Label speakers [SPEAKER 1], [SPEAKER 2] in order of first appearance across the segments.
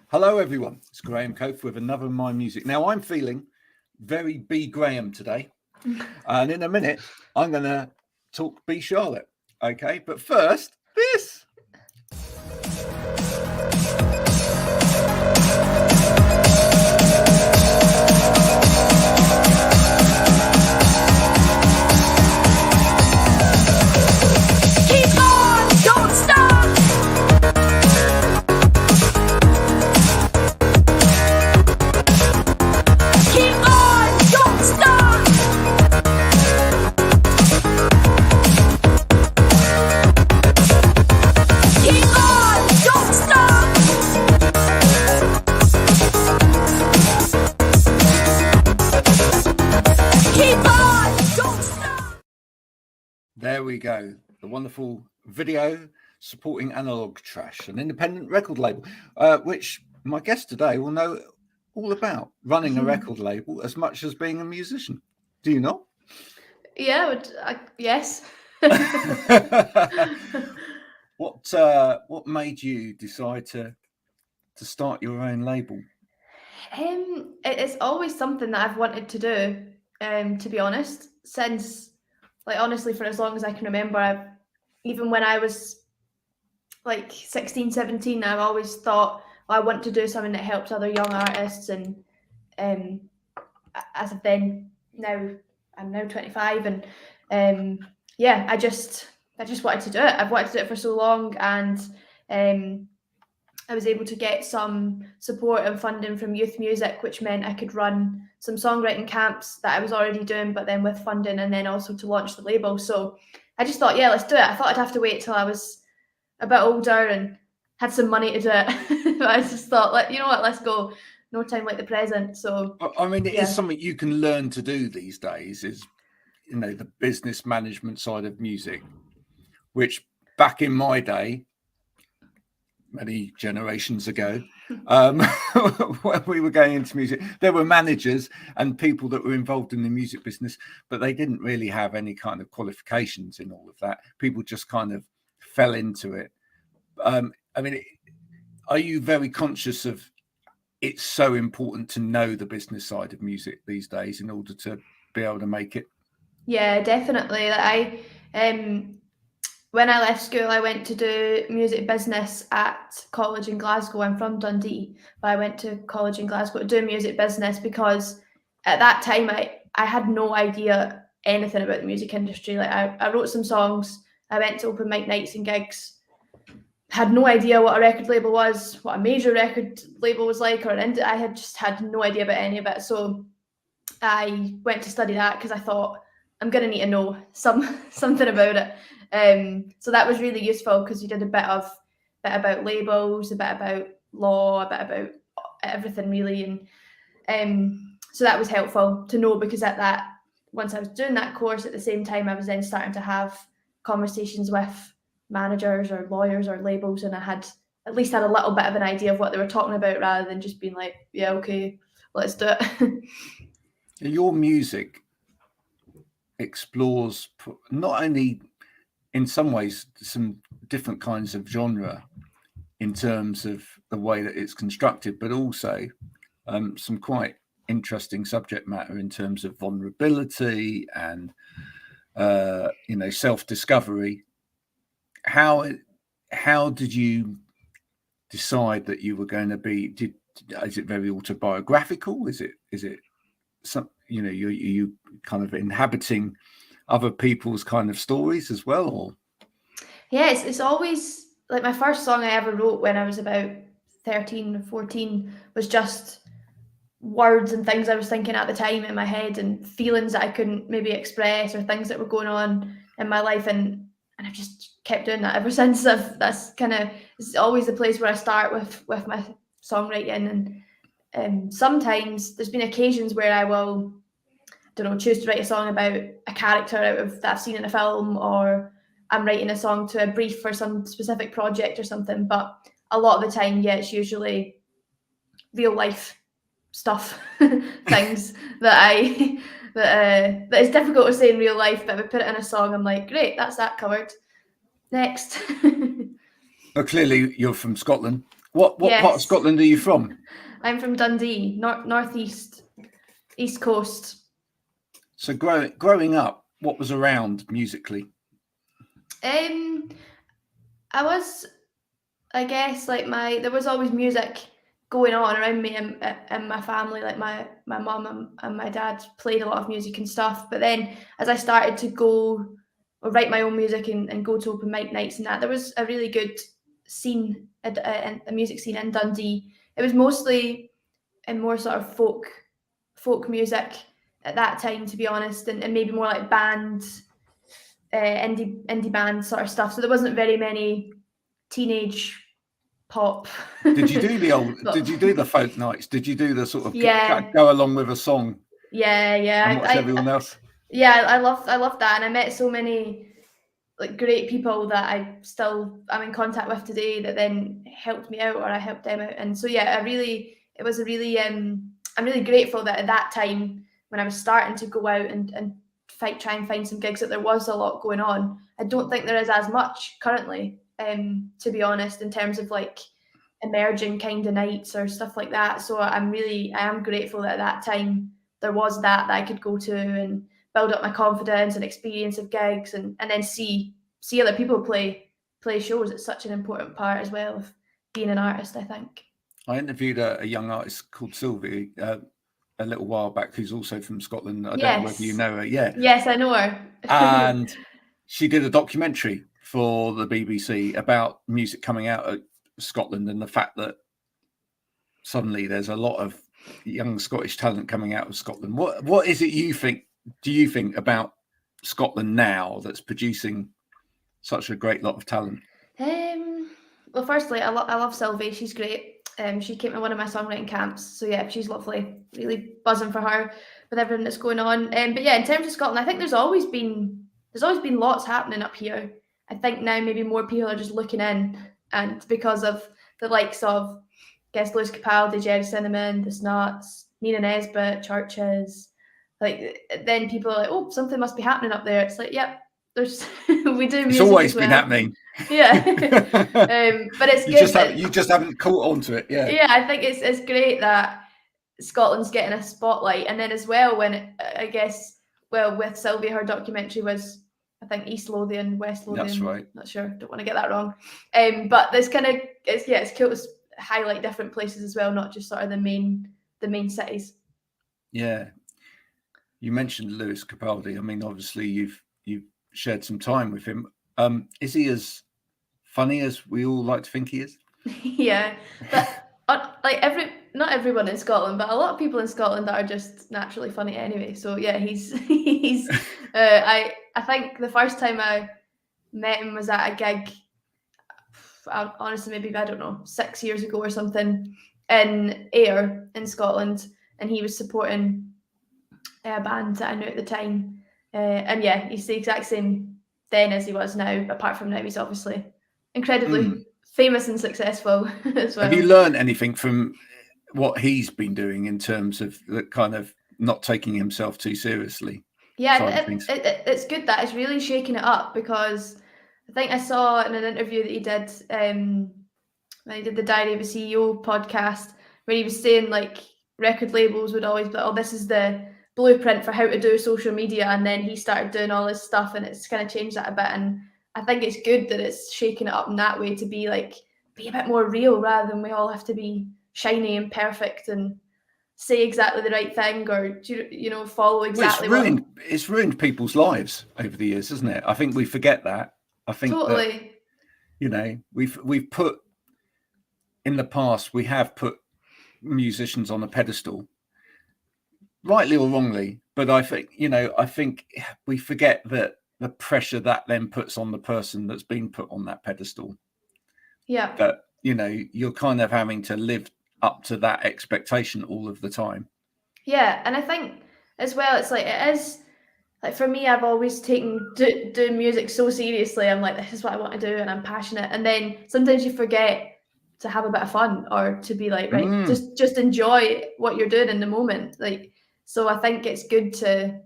[SPEAKER 1] Hello, everyone. It's Graham Cope with another My Music. Now, I'm feeling very B. Graham today. And in a minute, I'm going to talk Becharlotte. Okay. But first, this.
[SPEAKER 2] Keep on, don't stop. Keep on, don't stop. Keep on, don't stop. Keep on, don't stop.
[SPEAKER 1] There we go. The wonderful video supporting Analog Trash, an independent record label, which my guest today will know all about running a record label as much as being a musician. Do you not?
[SPEAKER 3] Yeah, yes.
[SPEAKER 1] What made you decide to start your own label?
[SPEAKER 3] It's always something that I've wanted to do, to be honest, since, like, honestly, for as long as I can remember. Even when I was like 16, 17, I've always thought, I want to do something that helps other young artists. And as of then, I'm now 25, and yeah, I just wanted to do it. I've wanted to do it for so long, and I was able to get some support and funding from Youth Music, which meant I could run some songwriting camps that I was already doing, but then with funding, and then also to launch the label. So I just thought, yeah, let's do it. I thought I'd have to wait till I was a bit older and had some money to do it. But I just thought, you know what, let's go. No time like the present. So
[SPEAKER 1] I mean, it is something you can learn to do these days, is, the business management side of music, which back in my day, many generations ago, when we were going into music, there were managers and people that were involved in the music business, but they didn't really have any kind of qualifications in all of that. People just kind of fell into it. I mean, are you very conscious of it's so important to know the business side of music these days in order to be able to make it?
[SPEAKER 3] Yeah, definitely. When I left school, I went to do music business at college in Glasgow. I'm from Dundee, but I went to college in Glasgow to do music business because at that time I had no idea anything about the music industry. Like, I wrote some songs, I went to open mic nights and gigs, had no idea what a record label was, what a major record label was like, I had just had no idea about any of it. So I went to study that because I thought, I'm going to need to know something about it. So that was really useful because you did a bit about labels, a bit about law, a bit about everything really. And so that was helpful to know, because once I was doing that course, at the same time I was then starting to have conversations with managers or lawyers or labels, and I had at least had a little bit of an idea of what they were talking about, rather than just being like, yeah, okay, let's do it.
[SPEAKER 1] Your music explores not only in some ways some different kinds of genre in terms of the way that it's constructed, but also some quite interesting subject matter in terms of vulnerability and self-discovery. How did you decide that you were going to be? Is it very autobiographical? Is it some, you kind of inhabiting other people's kind of stories as well? Or?
[SPEAKER 3] Yeah, it's always like, my first song I ever wrote when I was about 13 or 14 was just words and things I was thinking at the time in my head, and feelings that I couldn't maybe express, or things that were going on in my life, and I've just kept doing that ever since. That's kind of, it's always the place where I start with my songwriting. And sometimes there's been occasions where I will, choose to write a song about a character that I've seen in a film, or I'm writing a song to a brief for some specific project or something. But a lot of the time, yeah, it's usually real life stuff, things that is difficult to say in real life, but if I put it in a song, I'm like, great, that's that covered. Next.
[SPEAKER 1] Well, clearly you're from Scotland, What part of
[SPEAKER 3] Yes.
[SPEAKER 1] Scotland are you from?
[SPEAKER 3] I'm from Dundee, northeast, east coast.
[SPEAKER 1] So growing up, what was around musically?
[SPEAKER 3] I was, I guess, like there was always music going on around me and my family. Like my mum and my dad played a lot of music and stuff. But then as I started to go or write my own music and go to open mic nights and that, there was a really good scene, a music scene in Dundee. It was mostly in more sort of folk music at that time, to be honest, and maybe more like band, indie band sort of stuff. So there wasn't very many teenage pop.
[SPEAKER 1] Did you do the old? Did you do the folk nights? Did you do the sort of go along with a song?
[SPEAKER 3] Yeah.
[SPEAKER 1] And watch everyone else.
[SPEAKER 3] Yeah, I love that, and I met so many like great people that I'm in contact with today that then helped me out or I helped them out. And so yeah, I'm really grateful that at that time when I was starting to go out and try and find some gigs, that there was a lot going on. I don't think there is as much currently, to be honest, in terms of like emerging kind of nights or stuff like that. So I am grateful that at that time there was that I could go to and build up my confidence and experience of gigs and then see other people play shows. It's such an important part as well of being an artist, I think.
[SPEAKER 1] I interviewed a young artist called Sylvie a little while back, who's also from Scotland. I don't know whether you know her. Yeah.
[SPEAKER 3] Yes, I know her.
[SPEAKER 1] And she did a documentary for the BBC about music coming out of Scotland and the fact that suddenly there's a lot of young Scottish talent coming out of Scotland. What is it do you think about Scotland now that's producing such a great lot of talent?
[SPEAKER 3] Well, firstly, I love Sylvie. She's great. She came to one of my songwriting camps, so yeah, she's lovely. Really buzzing for her with everything that's going on. But yeah, in terms of Scotland, I think there's always been lots happening up here. I think now maybe more people are just looking in, and because of the likes of, I guess, Lewis Capaldi, Jerry Cinnamon, The Snuts, Nina Nesbitt, Churches, like then people are like, oh, something must be happening up there. It's like, yep, there's we do music.
[SPEAKER 1] It's always been happening.
[SPEAKER 3] Yeah. But it's good.
[SPEAKER 1] You just haven't caught on to it. Yeah.
[SPEAKER 3] Yeah, I think it's great that Scotland's getting a spotlight, and then as well when I guess with Sylvia, her documentary was, I think, East Lothian, West Lothian.
[SPEAKER 1] That's right.
[SPEAKER 3] Not sure. Don't want to get that wrong. But this kind of it's cool to highlight different places as well, not just sort of the main cities.
[SPEAKER 1] Yeah. You mentioned Lewis Capaldi. I mean, obviously you've shared some time with him. Is he as funny as we all like to think he is?
[SPEAKER 3] Yeah, but not everyone in Scotland, but a lot of people in Scotland that are just naturally funny anyway. So yeah, he's I think the first time I met him was at a gig, honestly maybe, I don't know, 6 years ago or something, in Ayr in Scotland, and he was supporting a band that I knew at the time, and yeah, he's the exact same then as he was now, apart from now he's obviously incredibly famous and successful as well.
[SPEAKER 1] Have you learned anything from what he's been doing in terms of the kind of not taking himself too seriously?
[SPEAKER 3] Yeah, it's good that it's really shaking it up, because I think I saw in an interview that he did when he did the Diary of a CEO podcast, where he was saying like record labels would always be like, oh, this is the blueprint for how to do social media, and then he started doing all this stuff and it's kind of changed that a bit. And I think it's good that it's shaking it up in that way, to be a bit more real, rather than we all have to be shiny and perfect and say exactly the right thing, or follow exactly
[SPEAKER 1] it's ruined people's lives over the years, isn't it? I think we forget that. I think
[SPEAKER 3] totally
[SPEAKER 1] that, we've put in the past, we have put musicians on a pedestal, rightly or wrongly, but I think we forget that the pressure that then puts on the person that's been put on that pedestal.
[SPEAKER 3] Yeah.
[SPEAKER 1] That you're kind of having to live up to that expectation all of the time.
[SPEAKER 3] Yeah, and I think as well, it's like, it is like, for me, I've always taken doing music so seriously. I'm like, this is what I want to do and I'm passionate, and then sometimes you forget to have a bit of fun, or to be like, right, just enjoy what you're doing in the moment. Like, so I think it's good to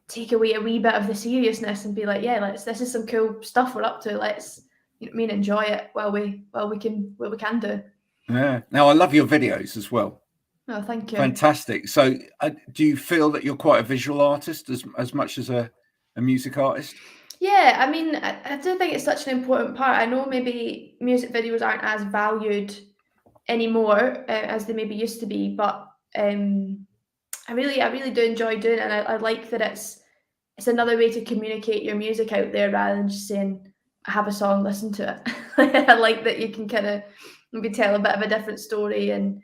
[SPEAKER 3] take away a wee bit of the seriousness and be like, yeah, this is some cool stuff we're up to. Let's enjoy it while we can do.
[SPEAKER 1] Yeah. Now, I love your videos as well.
[SPEAKER 3] Oh, thank you.
[SPEAKER 1] Fantastic. So, do you feel that you're quite a visual artist as much as a music artist?
[SPEAKER 3] Yeah, I mean, I do think it's such an important part. I know maybe music videos aren't as valued anymore as they maybe used to be, but I really do enjoy doing it, and I like that it's another way to communicate your music out there rather than just saying I have a song, listen to it. I like that you can kind of maybe tell a bit of a different story. And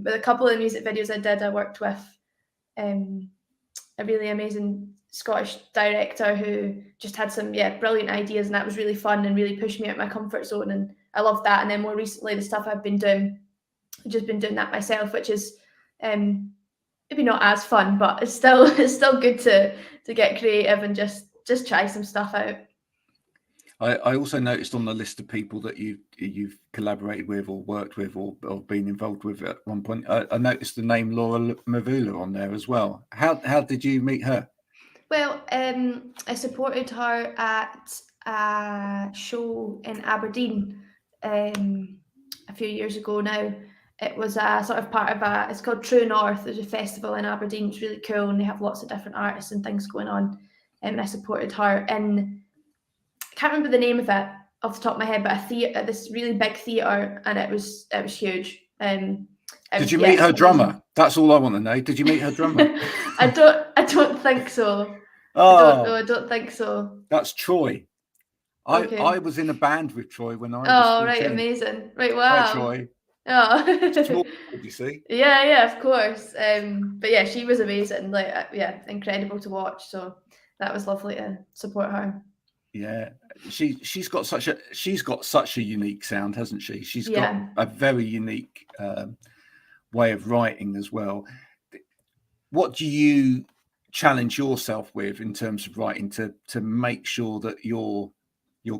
[SPEAKER 3] with a couple of music videos I did, I worked with a really amazing Scottish director who just had some brilliant ideas, and that was really fun and really pushed me out my comfort zone, and I loved that. And then more recently, the stuff I've been doing, I've just been doing that myself, which is maybe not as fun, but it's still good to get creative and just try some stuff out.
[SPEAKER 1] I also noticed on the list of people that you've collaborated with or worked with or been involved with at one point, I noticed the name Laura Mvula on there as well. How did you meet her?
[SPEAKER 3] Well, I supported her at a show in Aberdeen a few years ago now. It was a sort of part of it's called True North. There's a festival in Aberdeen. It's really cool, and they have lots of different artists and things going on. And I supported her in, I can't remember the name of it off the top of my head, but a theatre, this really big theatre, and it was huge.
[SPEAKER 1] Did you meet her drummer? That's all I want to know. Did you meet her drummer?
[SPEAKER 3] I don't think so.
[SPEAKER 1] Oh,
[SPEAKER 3] I don't think so.
[SPEAKER 1] That's Troy.
[SPEAKER 3] Okay.
[SPEAKER 1] I was in a band with Troy when I was 14.
[SPEAKER 3] Right, amazing. Right, wow.
[SPEAKER 1] Hi, Troy.
[SPEAKER 3] Oh.
[SPEAKER 1] Small, you see?
[SPEAKER 3] Yeah, of course. But yeah, she was amazing. Like, incredible to watch. So that was lovely to support her.
[SPEAKER 1] Yeah, she's got such a unique sound, hasn't she? She's got a very unique way of writing as well. What do you challenge yourself with in terms of writing to make sure that you're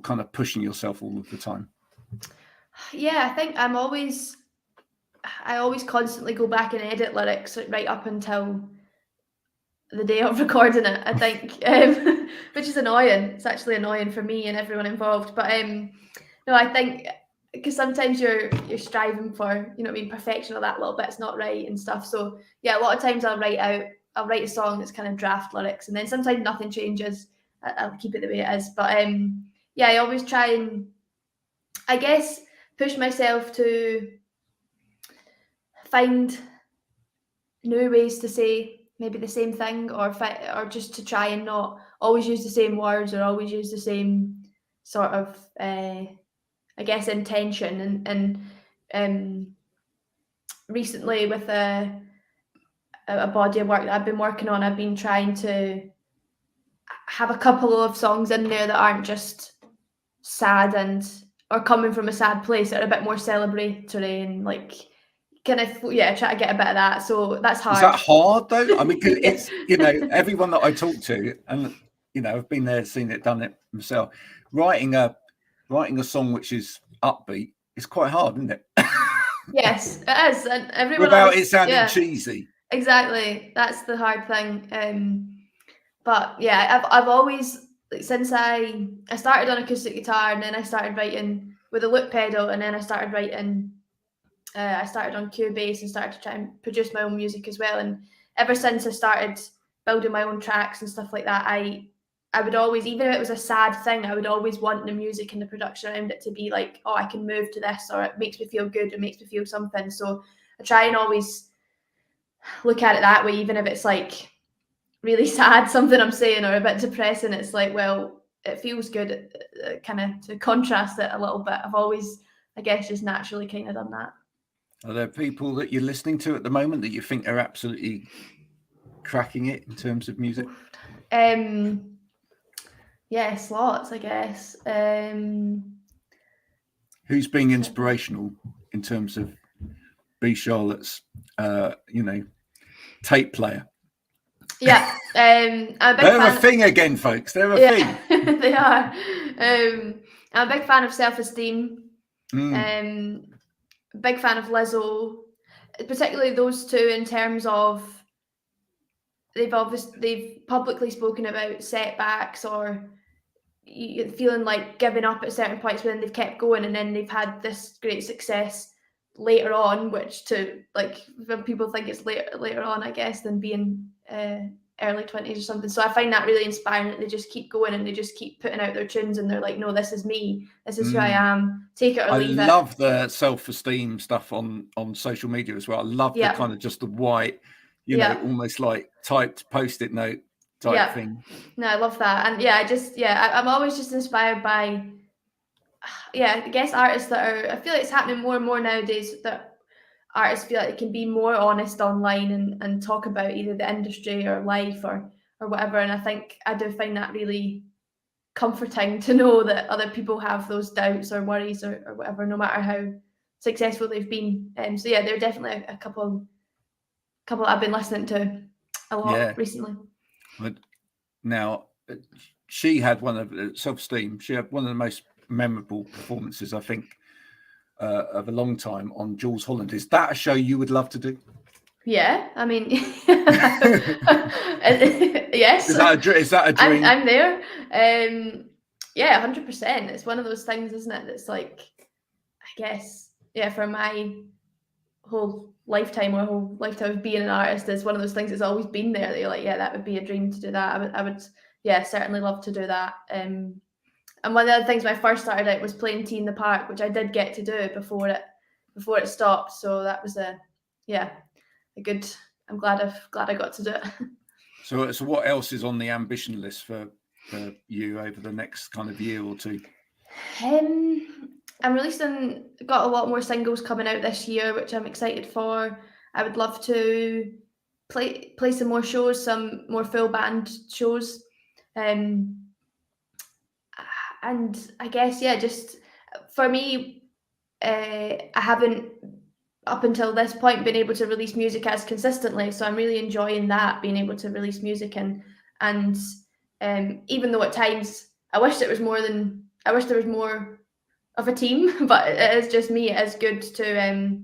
[SPEAKER 1] kind of pushing yourself all of the time?
[SPEAKER 3] Yeah, I think I always constantly go back and edit lyrics right up until the day of recording it, I think, which is annoying. It's actually annoying for me and everyone involved. But no, I think because sometimes you're striving for, perfection of that little bit's not right and stuff. So yeah, a lot of times I'll write a song that's kind of draft lyrics, and then sometimes nothing changes. I'll keep it the way it is. But I always try and, I guess, push myself to find new ways to say maybe the same thing, or just to try and not always use the same words or always use the same sort of I guess intention. And recently with a body of work that I've been working on, I've been trying to have a couple of songs in there that aren't just sad or coming from a sad place, that are a bit more celebratory and like kind of try to get a bit of that. So that's hard.
[SPEAKER 1] Is that hard though? I mean, it's everyone that I talk to, and I've been there, seen it, done it myself. Writing a song which is upbeat is quite hard, isn't it?
[SPEAKER 3] Yes, it is, and everyone
[SPEAKER 1] without
[SPEAKER 3] else,
[SPEAKER 1] it sounding cheesy.
[SPEAKER 3] Exactly, that's the hard thing. But yeah, I've always, like, since I started on acoustic guitar, and then I started writing with a loop pedal, and then I started writing. I started on Cubase and started to try and produce my own music as well. And ever since I started building my own tracks and stuff like that, I would always, even if it was a sad thing, I would always want the music and the production around it to be like, oh, I can move to this, or it makes me feel good, it makes me feel something. So I try and always look at it that way, even if it's like really sad, something I'm saying, or a bit depressing. It's like, well, it feels good, kind of to contrast it a little bit. I've always, I guess, just naturally kind of done that.
[SPEAKER 1] Are there people that you're listening to at the moment that you think are absolutely cracking it in terms of music?
[SPEAKER 3] Yes, lots, I guess.
[SPEAKER 1] Who's being inspirational in terms of Becharlotte's, tape player?
[SPEAKER 3] Yeah, I'm a big
[SPEAKER 1] They're
[SPEAKER 3] fan
[SPEAKER 1] a thing again, folks. They're a thing.
[SPEAKER 3] They are. I'm a big fan of Self-Esteem. Big fan of Lizzo, particularly those two, in terms of they've publicly spoken about setbacks or feeling like giving up at certain points, but then they've kept going, and then they've had this great success later on, which to like when people think it's later on, I guess, than being early 20s or something. So I find that really inspiring that they just keep going and they just keep putting out their tunes and they're like, no, this is me, this is who I am, take it or leave it.
[SPEAKER 1] I love the self-esteem stuff on social media as well. I love the kind of just the white, you know, almost like typed post-it note type thing.
[SPEAKER 3] No, I love that. And I'm always just inspired by I guess artists that are, I feel like it's happening more and more nowadays that artists feel like they can be more honest online and talk about either the industry or life or whatever. And I think I do find that really comforting to know that other people have those doubts or worries or whatever, no matter how successful they've been. So yeah, they're definitely a couple I've been listening to a lot recently.
[SPEAKER 1] But now she had one of self-esteem. She had one of the most memorable performances, I think, of a long time on Jules Holland. Is that a show you would love to do?
[SPEAKER 3] Yeah, I mean, yes.
[SPEAKER 1] Is that a dream?
[SPEAKER 3] I'm there. 100%. It's one of those things, isn't it? That's like, I guess, for my whole lifetime of being an artist, is one of those things that's always been there. That you're like, that would be a dream to do that. I would, certainly love to do that. And one of the other things when I first started out was playing Tea in the Park, which I did get to do before it stopped. So that was a good. I'm glad I got to do it.
[SPEAKER 1] So what else is on the ambition list for you over the next kind of year or two?
[SPEAKER 3] I'm got a lot more singles coming out this year, which I'm excited for. I would love to play some more shows, some more full band shows. And I guess, just for me, I haven't up until this point been able to release music as consistently. So I'm really enjoying that, being able to release music and even though at times I wish there was more of a team, but it is just me. It is good to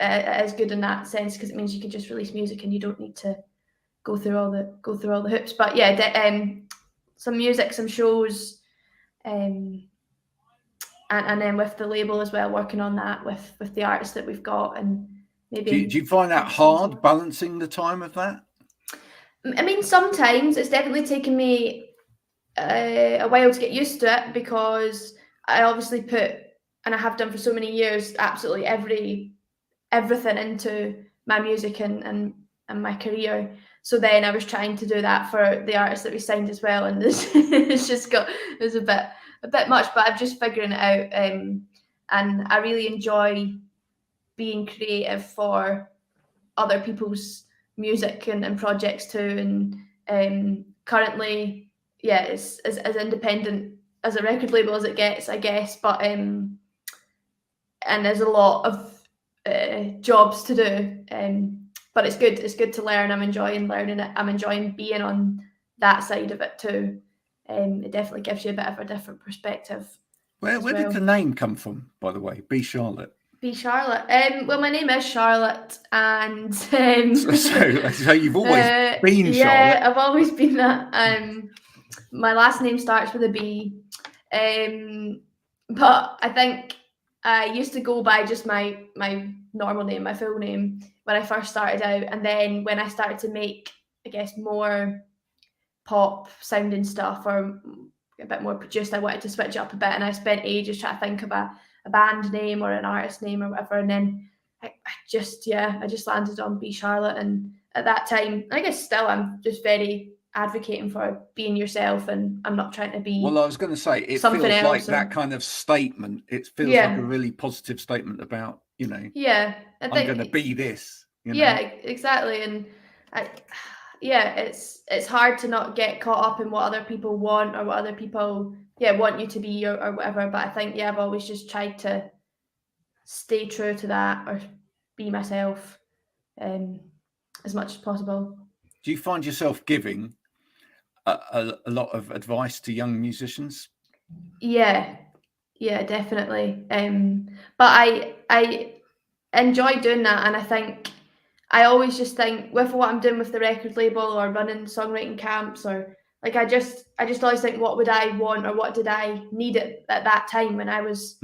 [SPEAKER 3] it is good in that sense because it means you can just release music and you don't need to go through all the hoops. But some music, some shows, and then with the label as well, working on that with the artists that we've got, and maybe.
[SPEAKER 1] Do you find that hard balancing the time of that?
[SPEAKER 3] I mean, sometimes it's definitely taken me a while to get used to it because I obviously put, and I have done for so many years, absolutely everything into my music and my career. So then I was trying to do that for the artists that we signed as well, and it was a bit much, but I'm just figuring it out. And I really enjoy being creative for other people's music and projects too. And currently, it's as independent as a record label as it gets, I guess. But and there's a lot of jobs to do. But it's good. It's good to learn. I'm enjoying learning it. I'm enjoying being on that side of it too. It definitely gives you a bit of a different perspective.
[SPEAKER 1] Where did the name come from, by the way? Becharlotte.
[SPEAKER 3] Becharlotte. Well, my name is Charlotte, and
[SPEAKER 1] so you've always been Charlotte.
[SPEAKER 3] Yeah, I've always been that. My last name starts with a B, but I think I used to go by just my normal name, my full name, when I first started out, and then when I started to make, I guess, more pop sounding stuff or a bit more produced, I wanted to switch it up a bit, and I spent ages trying to think of a band name or an artist name or whatever, and then I just landed on Becharlotte. And at that time, I guess still, I'm just very advocating for being yourself, and I'm not trying to be.
[SPEAKER 1] Well, I was going to say, it feels like that kind of statement. It feels like a really positive statement about, I'm going to be this.
[SPEAKER 3] Yeah, exactly. And it's hard to not get caught up in what other people want or what other people want you to be or whatever. But I think I've always just tried to stay true to that or be myself as much as possible.
[SPEAKER 1] Do you find yourself giving a lot of advice to young musicians?
[SPEAKER 3] Yeah, definitely. But I enjoy doing that, and I think I always just think with what I'm doing with the record label or running songwriting camps, or like I just always think, what would I want or what did I need at that time when I was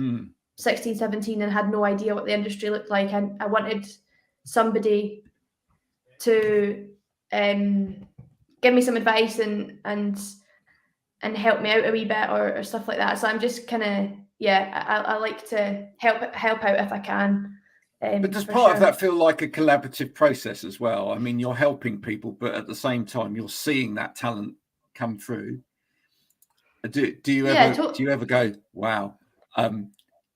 [SPEAKER 3] 16, 17 and had no idea what the industry looked like. And I wanted somebody to give me some advice and help me out a wee bit or stuff like that. So I'm just kind of, I like to help out if I can.
[SPEAKER 1] But does part of that feel like a collaborative process as well? I mean, you're helping people, but at the same time, you're seeing that talent come through. Do you ever go, wow,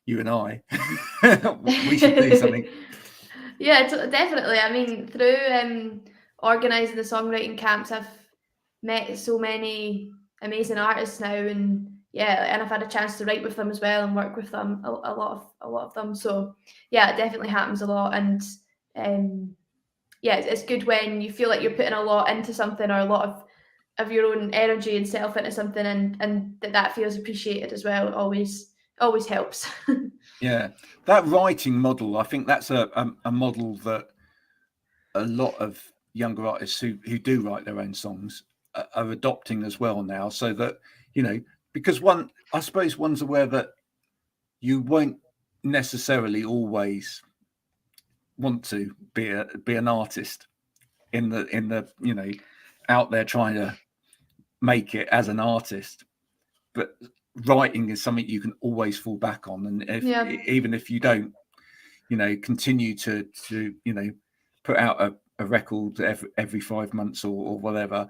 [SPEAKER 1] you and I, we should do something?
[SPEAKER 3] Yeah, definitely. I mean, through organising the songwriting camps, I've met so many amazing artists now, and I've had a chance to write with them as well and work with them a lot of them. So yeah, it definitely happens a lot, and it's good when you feel like you're putting a lot into something or a lot of your own energy and self into something, and that feels appreciated as well. It always helps.
[SPEAKER 1] Yeah, that writing model, I think that's a model that a lot of younger artists who do write their own songs are adopting as well now, so that, because I suppose one's aware that you won't necessarily always want to be an artist in the out there trying to make it as an artist, but writing is something you can always fall back on, and even if you don't continue to put out a record every 5 months or whatever,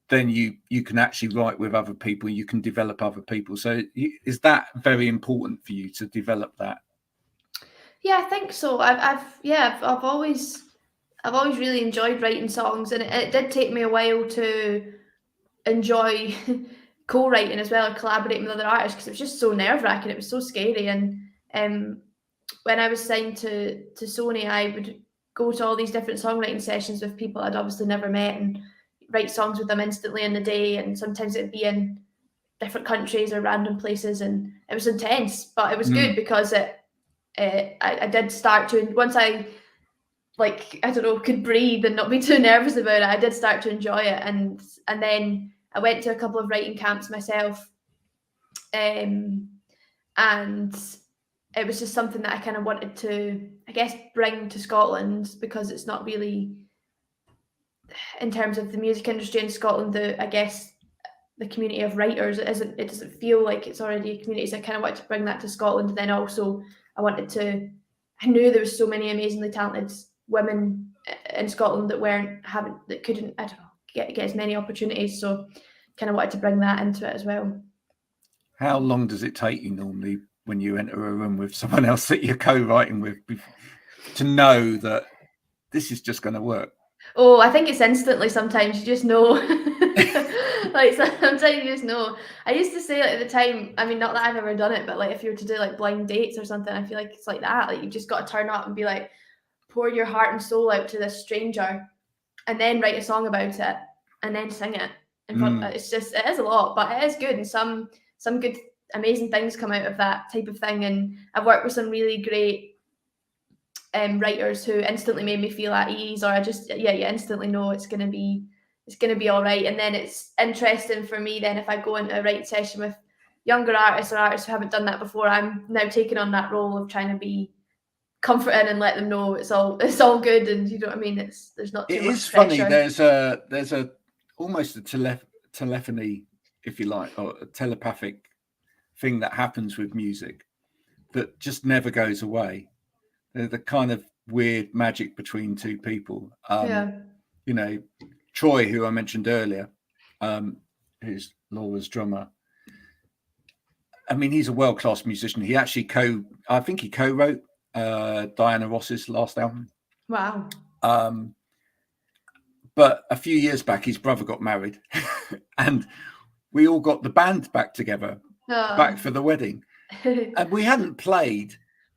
[SPEAKER 1] then you can actually write with other people, you can develop other people. So is that very important for you to develop that?
[SPEAKER 3] Yeah, I think so. I've always really enjoyed writing songs, and it did take me a while to enjoy co-writing as well and collaborating with other artists, because it was just so nerve-wracking. It was so scary. And when I was signed to Sony, I would go to all these different songwriting sessions with people I'd obviously never met and write songs with them instantly in the day, and sometimes it'd be in different countries or random places, and it was intense, but it was good because I did start to, once I could breathe and not be too nervous about it, I did start to enjoy it, and then I went to a couple of writing camps myself, and it was just something that I kind of wanted to, I guess, bring to Scotland, because it's not really, in terms of the music industry in Scotland, the community of writers, it doesn't feel like it's already a community. So I kind of wanted to bring that to Scotland. And then also I knew there was so many amazingly talented women in Scotland that couldn't, I don't know, get as many opportunities. So kind of wanted to bring that into it as well.
[SPEAKER 1] How long does it take you normally when you enter a room with someone else that you're co-writing with to know that this is just going to work?
[SPEAKER 3] Oh, I think it's instantly. Sometimes you just know. Sometimes you just know. I used to say, at the time, I mean, not that I've ever done it, but if you were to do blind dates or something, I feel like it's like that. You've just got to turn up and be pour your heart and soul out to this stranger, and then write a song about it, and then sing it in front. It is a lot, but it is good, and some good, amazing things come out of that type of thing. And I've worked with some really great writers who instantly made me feel at ease, or I just you instantly know it's gonna be all right. And then it's interesting for me then, if I go into a writing session with younger artists or artists who haven't done that before, I'm now taking on that role of trying to be comforting and let them know it's all good, and you know what I mean, there's not too much pressure. It is funny,
[SPEAKER 1] there's a almost a telephony, if you like, or a telepathic thing that happens with music that just never goes away. The kind of weird magic between two people. Troy, who I mentioned earlier, who's Laura's drummer. I mean, he's a world-class musician. He actually I think he co-wrote Diana Ross's last album.
[SPEAKER 3] Wow.
[SPEAKER 1] But a few years back, his brother got married, and we all got the band back together, back for the wedding. And we hadn't played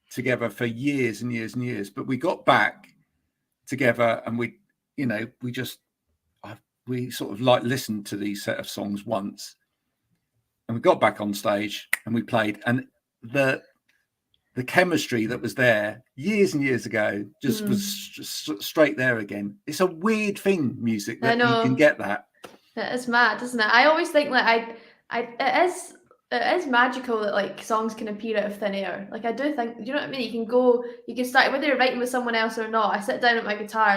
[SPEAKER 1] together for years and years and years, but we got back together, and we sort of listened to these set of songs once, and we got back on stage and we played, and the chemistry that was there years and years ago just was straight there again. It's a weird thing, music, that you can get that.
[SPEAKER 3] It's mad, isn't it? I always think it is It is magical that like songs can appear out of thin air. Like I do think, you know what I mean? You can start whether you're writing with someone else or not. I sit down at my guitar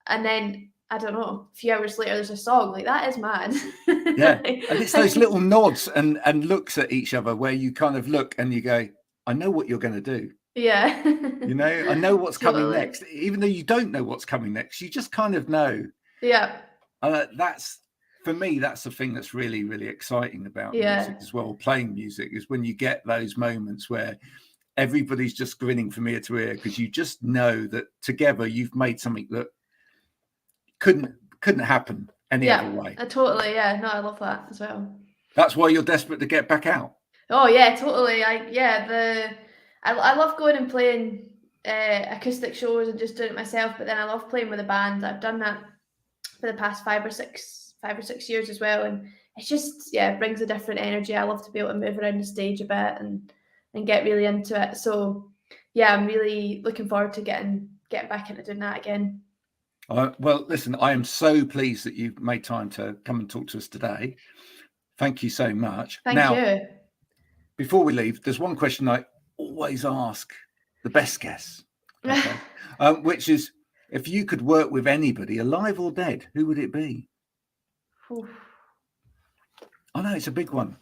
[SPEAKER 3] and then I don't know, a few hours later there's a song. Like that is mad.
[SPEAKER 1] Yeah, and it's those little nods and looks at each other where you kind of look and you go, I know what you're going to do.
[SPEAKER 3] Yeah.
[SPEAKER 1] You know, I know what's coming
[SPEAKER 3] Totally.
[SPEAKER 1] next, even though you don't know what's coming next. You just kind of know.
[SPEAKER 3] Yeah.
[SPEAKER 1] That's for me. That's the thing that's really, really exciting about
[SPEAKER 3] Yeah.
[SPEAKER 1] music as well. Playing music is when you get those moments where everybody's just grinning from ear to ear because you just know that together you've made something that couldn't happen any other way.
[SPEAKER 3] Totally. Yeah. No, I love that as well.
[SPEAKER 1] That's why you're desperate to get back out.
[SPEAKER 3] Oh yeah, totally. I love going and playing acoustic shows and just doing it myself. But then I love playing with a band. I've done that for the past 5 or 6 years as well, and it's just it brings a different energy. I love to be able to move around the stage a bit and get really into it. So yeah, I'm really looking forward to getting back into doing that again.
[SPEAKER 1] Well, listen, I am so pleased that you've made time to come and talk to us today. Thank you so much.
[SPEAKER 3] Thank you.
[SPEAKER 1] Before we leave, there's one question I always ask the best guests, okay? Which is, if you could work with anybody, alive or dead, who would it be?
[SPEAKER 3] Oof.
[SPEAKER 1] I know it's a big one.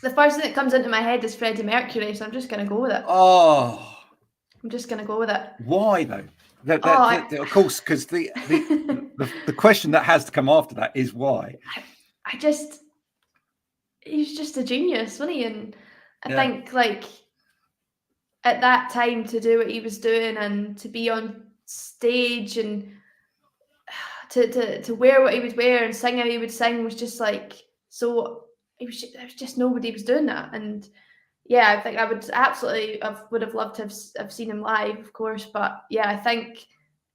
[SPEAKER 3] The first thing that comes into my head is Freddie Mercury, so I'm just going to go with it.
[SPEAKER 1] Oh,
[SPEAKER 3] I'm just going to go with it.
[SPEAKER 1] why though? Of course, because the question that has to come after that is why.
[SPEAKER 3] He's just a genius, wasn't he? And I think like at that time to do what he was doing and to be on stage and to wear what he would wear and sing how he would sing was just like so. There was just nobody was doing that, and yeah, I think I would have loved to have seen him live, of course. But yeah, I think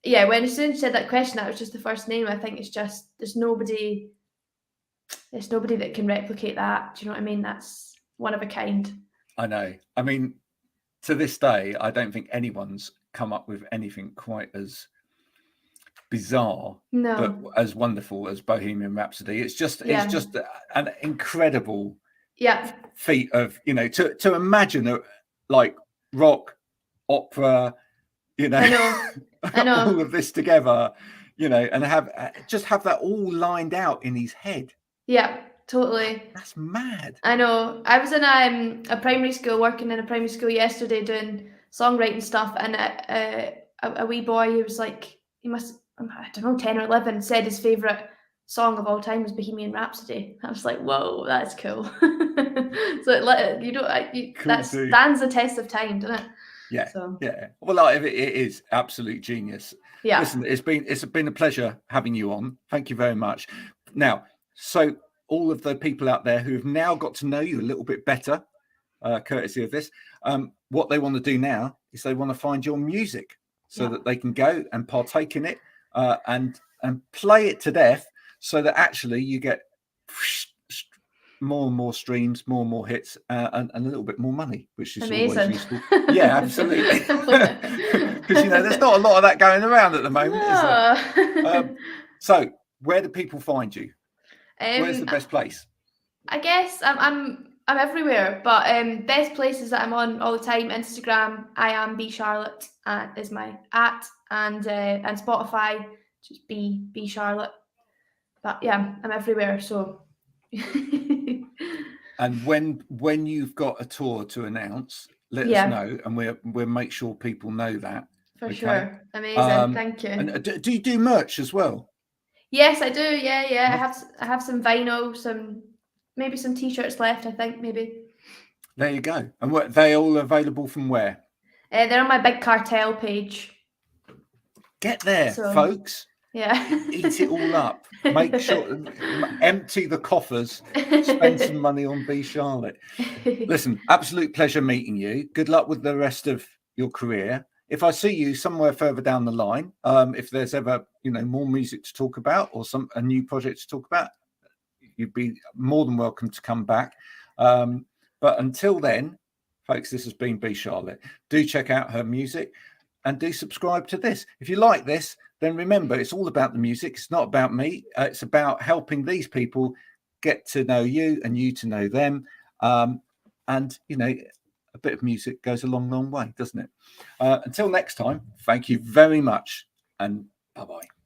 [SPEAKER 3] as soon as you said that question, that was just the first name. I think it's just there's nobody that can replicate that. Do you know what I mean? That's one of a kind.
[SPEAKER 1] I know. I mean, to this day, I don't think anyone's come up with anything quite as bizarre, but as wonderful as Bohemian Rhapsody. It's just an incredible feat of, to imagine like rock, opera, I know. all of this together, and have that all lined out in his head.
[SPEAKER 3] Yeah, totally.
[SPEAKER 1] That's mad.
[SPEAKER 3] I know. I was in a primary school, working in a primary school yesterday doing songwriting stuff, and a wee boy who was like, he must, I don't know, 10 or 11, said his favourite song of all time was Bohemian Rhapsody. I was like, whoa, that's cool. So that stands the test of time, doesn't it?
[SPEAKER 1] Yeah. So. Yeah. Well, it is absolute genius. Yeah. Listen, it's been a pleasure having you on. Thank you very much. Now, so all of the people out there who've now got to know you a little bit better, courtesy of this, what they want to do now is they want to find your music so that they can go and partake in it and play it to death, so that actually you get more and more streams, more and more hits, and a little bit more money, which is
[SPEAKER 3] amazing.
[SPEAKER 1] Always useful. Yeah, absolutely. Because there's not a lot of that going around at the moment, is there? So where do people find you? Where's the best place?
[SPEAKER 3] I guess I'm everywhere, but best places that I'm on all the time: Instagram, I am Becharlotte is my @ and Spotify, just Becharlotte. But yeah, I'm everywhere. So.
[SPEAKER 1] And when you've got a tour to announce, let us know, and we'll make sure people know that.
[SPEAKER 3] For sure. Amazing. Thank you.
[SPEAKER 1] And do you do merch as well?
[SPEAKER 3] Yes, I do. Yeah. I have some vinyl, maybe some t-shirts left, I think, maybe.
[SPEAKER 1] There you go. And what they all available from where?
[SPEAKER 3] They're on my Big Cartel page.
[SPEAKER 1] Get there, folks.
[SPEAKER 3] Yeah.
[SPEAKER 1] Eat it all up. Make sure, empty the coffers, spend some money on Becharlotte. Listen, absolute pleasure meeting you. Good luck with the rest of your career. If I see you somewhere further down the line, if there's ever, more music to talk about or a new project to talk about, you'd be more than welcome to come back. But until then, folks, this has been Becharlotte. Do check out her music. and do subscribe to this. If you like this, then remember, it's all about the music. It's not about me. It's about helping these people get to know you and you to know them. And, you know, a bit of music goes a long, long way, doesn't it? Until next time, thank you very much and bye-bye.